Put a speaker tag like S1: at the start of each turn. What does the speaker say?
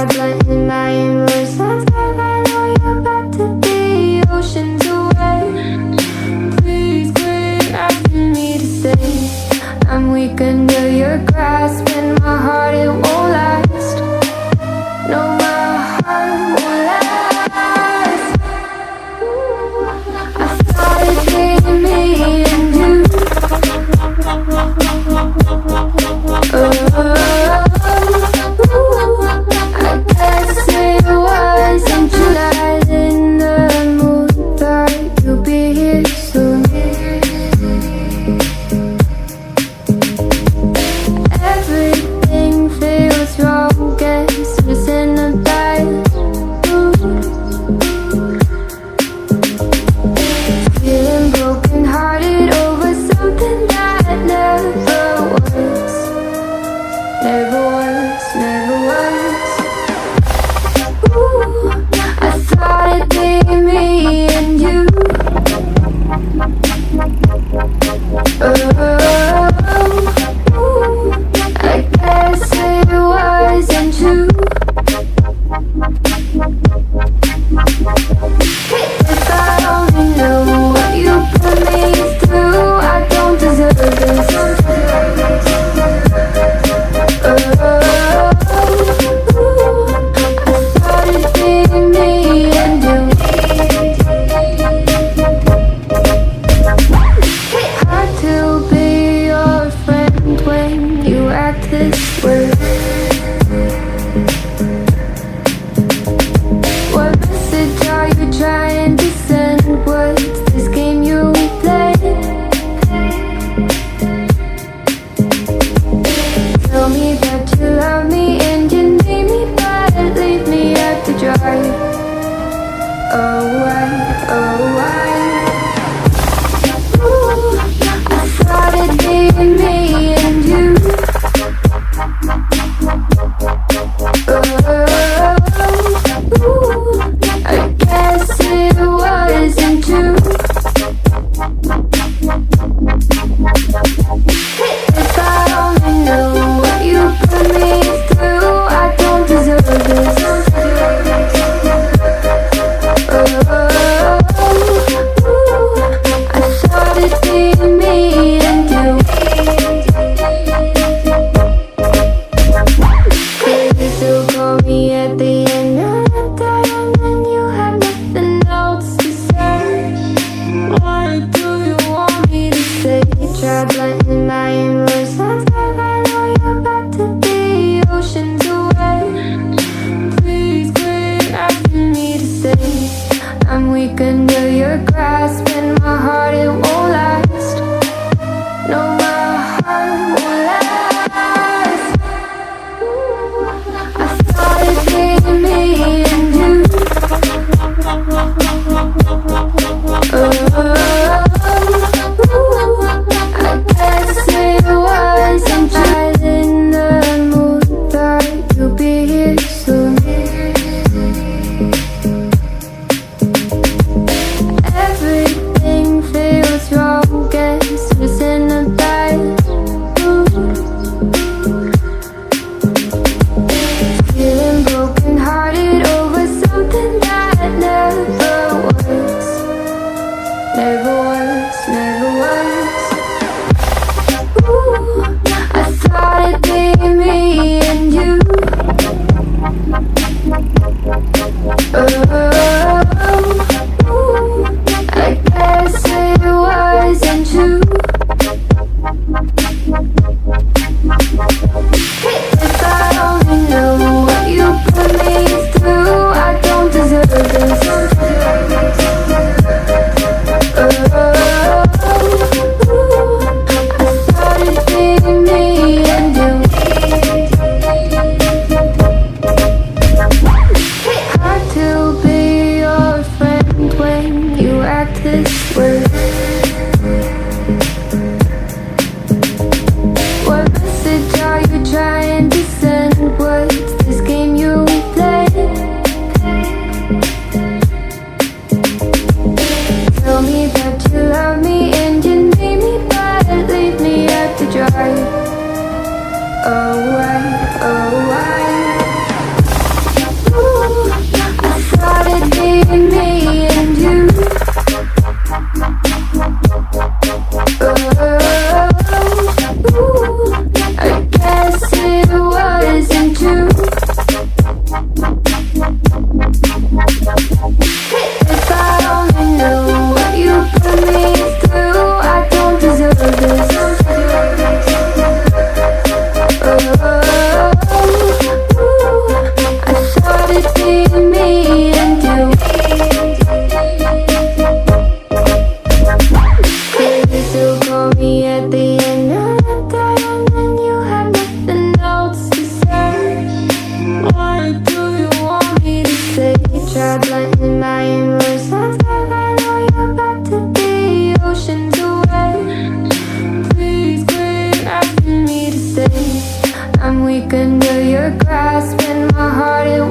S1: tried letting my emotions out. I know you're about to be oceans away. Please quit asking me to stay. I'm weak under your grasp, and my heart, it won't last. No, my heart won't last. I thought it'd be me and you. I guess it wasn't too late in the mood. Thought you'd be here soon. Everything feels wrong, guess it's in a bad mood. Feeling broken hearted over something that never was. Never was, never was. Ooh, I thought it'd be me and you. Ooh, I guess it wasn't true. If I only knew what you put me through, I don't deserve this. I thought it'd be me and you. Hard to be your friend when you act this way. What message are you trying to send? What's this game you play? Tell me that you love me and you need me, but leave me out to dry. Oh, why, oh, why? Ooh, I thought it'd be me and you. Ooh, I guess it wasn't true. If I only knew what you put me through, I don't deserve this. I thought it'd be me and you. Could you still call me at the end of the time when you have nothing else to say? Why do you want me to stay? Tried letting my emotions out. I know you're about to be oceans away. Please quit asking me to stay. I'm weak under your grasp, and my heart, it won't last. No, my heart won't last. I thought it'd be me and you. I guess it wasn't right in the mood. Thought you'd be here soon. Everything feels wrong, guess it's in a bad mood. Feeling broken hearted over something that never was. Never was, never was. Ooh, I thought it'd be me and you. Ooh, I guess it wasn't true. If I only knew what you put me through, I don't deserve this. I thought it'd be me and you. Hard to be your friend when you act this way. What message are you trying to send? What's this game you play? Tell me that you love me and you need me, but leave me out to dry. Oh, why, oh, why? me and you. Ooh, I guess it wasn't true. If I only knew what you put me through, I don't deserve this. I thought it'd be me and you. You still call me at the end of the day, and then you have nothing else to say. What do you want me to say? Try blending my emotions, but I know you're about to be oceans away. Please quit asking me to stay. I'm weak under your grasp, and my heart it